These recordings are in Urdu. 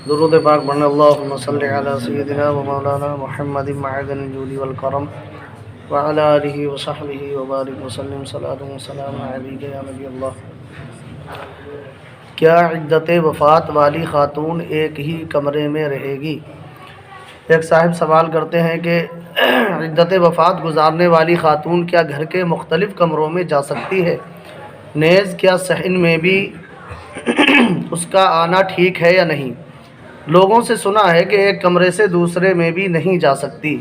درود پاک پڑھنا اللہم صلی علی سیدنا و مولانا محمد معدن الجود والکرم وعلی آلہ وصحبہ وبارک وسلم صلاۃ و سلام علیک یا نبی اللہ۔ کیا عدت وفات والی خاتون ایک ہی کمرے میں رہے گی؟ ایک صاحب سوال کرتے ہیں کہ عدت وفات گزارنے والی خاتون کیا گھر کے مختلف کمروں میں جا سکتی ہے؟ نیز کیا صحن میں بھی اس کا آنا ٹھیک ہے یا نہیں؟ لوگوں سے سنا ہے کہ ایک کمرے سے دوسرے میں بھی نہیں جا سکتی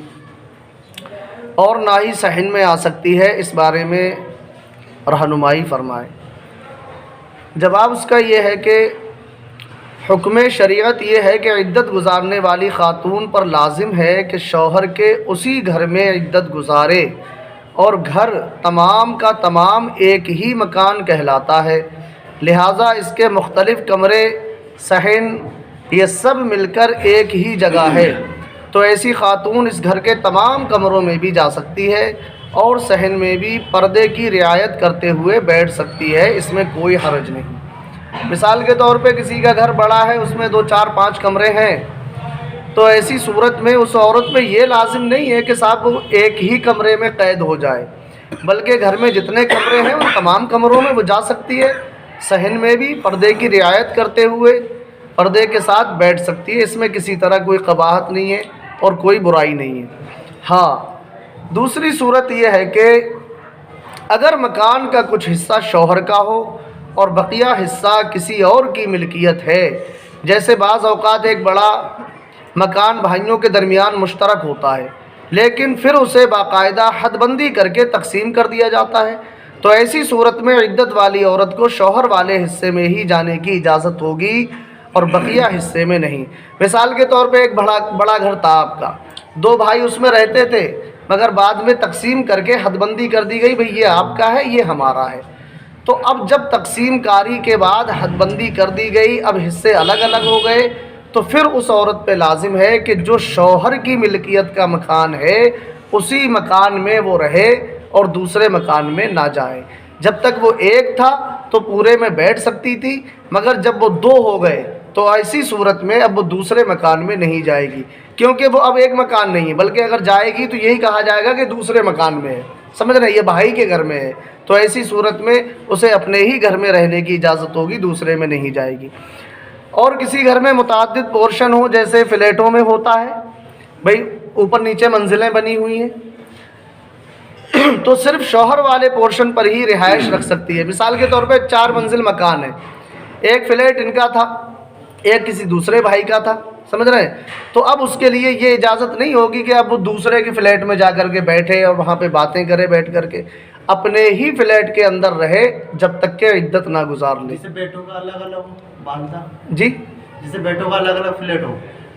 اور نہ ہی صحن میں آ سکتی ہے، اس بارے میں رہنمائی فرمائیں۔ جواب اس کا یہ ہے کہ حکم شریعت یہ ہے کہ عدت گزارنے والی خاتون پر لازم ہے کہ شوہر کے اسی گھر میں عدت گزارے، اور گھر تمام کا تمام ایک ہی مکان کہلاتا ہے، لہٰذا اس کے مختلف کمرے، صحن، یہ سب مل کر ایک ہی جگہ ہے، تو ایسی خاتون اس گھر کے تمام کمروں میں بھی جا سکتی ہے اور صحن میں بھی پردے کی رعایت کرتے ہوئے بیٹھ سکتی ہے، اس میں کوئی حرج نہیں۔ مثال کے طور پہ کسی کا گھر بڑا ہے، اس میں 2 4 5 کمرے ہیں، تو ایسی صورت میں اس عورت پہ یہ لازم نہیں ہے کہ صاحب وہ ایک ہی کمرے میں قید ہو جائے، بلکہ گھر میں جتنے کمرے ہیں ان تمام کمروں میں وہ جا سکتی ہے، صحن میں بھی پردے کی رعایت کرتے ہوئے پردے کے ساتھ بیٹھ سکتی ہے، اس میں کسی طرح کوئی قباحت نہیں ہے اور کوئی برائی نہیں ہے۔ ہاں، دوسری صورت یہ ہے کہ اگر مکان کا کچھ حصہ شوہر کا ہو اور بقیہ حصہ کسی اور کی ملکیت ہے، جیسے بعض اوقات ایک بڑا مکان بھائیوں کے درمیان مشترک ہوتا ہے لیکن پھر اسے باقاعدہ حد بندی کر کے تقسیم کر دیا جاتا ہے، تو ایسی صورت میں عدت والی عورت کو شوہر والے حصے میں ہی جانے کی اجازت ہوگی اور بقیہ حصے میں نہیں۔ مثال کے طور پہ ایک بڑا گھر تھا آپ کا، 2 بھائی اس میں رہتے تھے، مگر بعد میں تقسیم کر کے حد بندی کر دی گئی، بھئی یہ آپ کا ہے، یہ ہمارا ہے۔ تو اب جب تقسیم کاری کے بعد حد بندی کر دی گئی، اب حصے الگ الگ ہو گئے، تو پھر اس عورت پہ لازم ہے کہ جو شوہر کی ملکیت کا مکان ہے اسی مکان میں وہ رہے اور دوسرے مکان میں نہ جائے۔ جب تک وہ ایک تھا تو پورے میں بیٹھ سکتی تھی، مگر جب وہ 2 ہو گئے تو ایسی صورت میں اب وہ دوسرے مکان میں نہیں جائے گی، کیونکہ وہ اب ایک مکان نہیں ہے، بلکہ اگر جائے گی تو یہی کہا جائے گا کہ دوسرے مکان میں ہے، سمجھ رہے ہیں، یہ بھائی کے گھر میں ہے، تو ایسی صورت میں اسے اپنے ہی گھر میں رہنے کی اجازت ہوگی، دوسرے میں نہیں جائے گی۔ اور کسی گھر میں متعدد پورشن ہو، جیسے فلیٹوں میں ہوتا ہے، بھئی اوپر نیچے منزلیں بنی ہوئی ہیں، تو صرف شوہر والے پورشن پر ہی رہائش رکھ سکتی ہے۔ مثال کے طور پہ 4 منزل مکان ہے، ایک فلیٹ ان کا تھا، ایک کسی دوسرے بھائی کا تھا، سمجھ رہے ہیں، تو اب اس کے لیے یہ اجازت نہیں ہوگی کہ اب وہ دوسرے کی فلیٹ میں جا کر کے بیٹھے اور وہاں پہ باتیں کرے بیٹھ کر کے، اپنے ہی فلیٹ کے اندر رہے جب تک کہ عدت نہ گزار لے۔ جیسے بیٹوں کا الگ الگ ہو بالتا، جی جیسے بیٹوں کا الگ الگ فلیٹ ہو،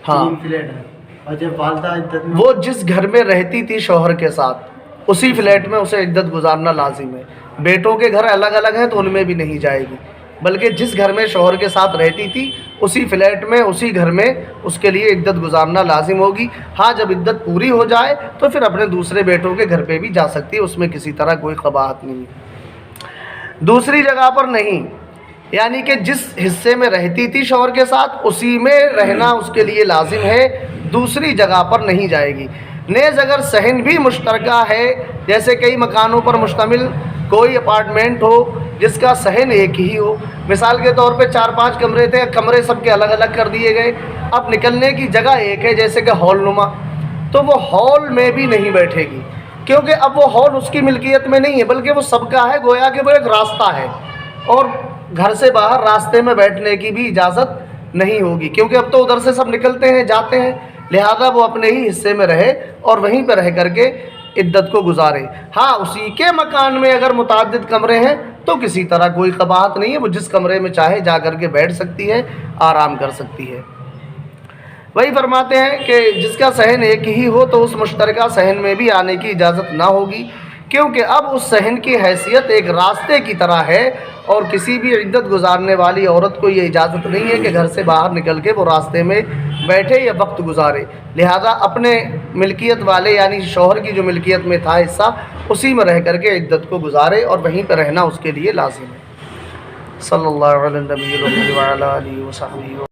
ہاں، 3 فلیٹ ہے، اور جب بالتا عدت میں وہ جس گھر میں رہتی تھی شوہر کے ساتھ اسی فلیٹ میں اسے عدت گزارنا لازم ہے۔ بیٹوں کے گھر الگ الگ ہیں تو ان میں بھی نہیں جائے گی، بلکہ جس گھر میں شوہر کے ساتھ رہتی تھی اسی فلیٹ میں اسی گھر میں اس کے لیے عدت گزارنا لازم ہوگی۔ ہاں، جب عدت پوری ہو جائے تو پھر اپنے دوسرے بیٹوں کے گھر پہ بھی جا سکتی ہے، اس میں کسی طرح کوئی قباحت نہیں ہے۔ دوسری جگہ پر نہیں، یعنی کہ جس حصے میں رہتی تھی شوہر کے ساتھ اسی میں رہنا اس کے لیے لازم ہے، دوسری جگہ پر نہیں جائے گی۔ نیز اگر صحن بھی مشترکہ ہے، جیسے کئی مکانوں پر مشتمل کوئی اپارٹمنٹ ہو جس کا صحن ایک ہی ہو، مثال کے طور پہ 4 5 کمرے تھے، کمرے سب کے الگ الگ کر دیے گئے، اب نکلنے کی جگہ ایک ہے جیسے کہ ہال نما، تو وہ ہال میں بھی نہیں بیٹھے گی، کیونکہ اب وہ ہال اس کی ملکیت میں نہیں ہے بلکہ وہ سب کا ہے، گویا کہ وہ ایک راستہ ہے، اور گھر سے باہر راستے میں بیٹھنے کی بھی اجازت نہیں ہوگی، کیونکہ اب تو ادھر سے سب نکلتے ہیں جاتے ہیں، لہذا وہ اپنے ہی حصے میں رہے اور وہیں پہ رہ کر کے عدت کو گزارے۔ ہاں، اسی کے مکان میں اگر متعدد کمرے ہیں تو کسی طرح کوئی قباحت نہیں ہے، وہ جس کمرے میں چاہے جا کر کے بیٹھ سکتی ہے، آرام کر سکتی ہے۔ وہی فرماتے ہیں کہ جس کا صحن ایک ہی ہو تو اس مشترکہ صحن میں بھی آنے کی اجازت نہ ہوگی، کیونکہ اب اس صحن کی حیثیت ایک راستے کی طرح ہے، اور کسی بھی عدت گزارنے والی عورت کو یہ اجازت نہیں ہے کہ گھر سے باہر نکل کے وہ راستے میں بیٹھے یا وقت گزارے، لہذا اپنے ملکیت والے یعنی شوہر کی جو ملکیت میں تھا حصہ اسی میں رہ کر کے عدت کو گزارے، اور وہیں پہ رہنا اس کے لیے لازم ہے۔ صلی اللہ علیہ وسلم وعلی آلہ وصحبہ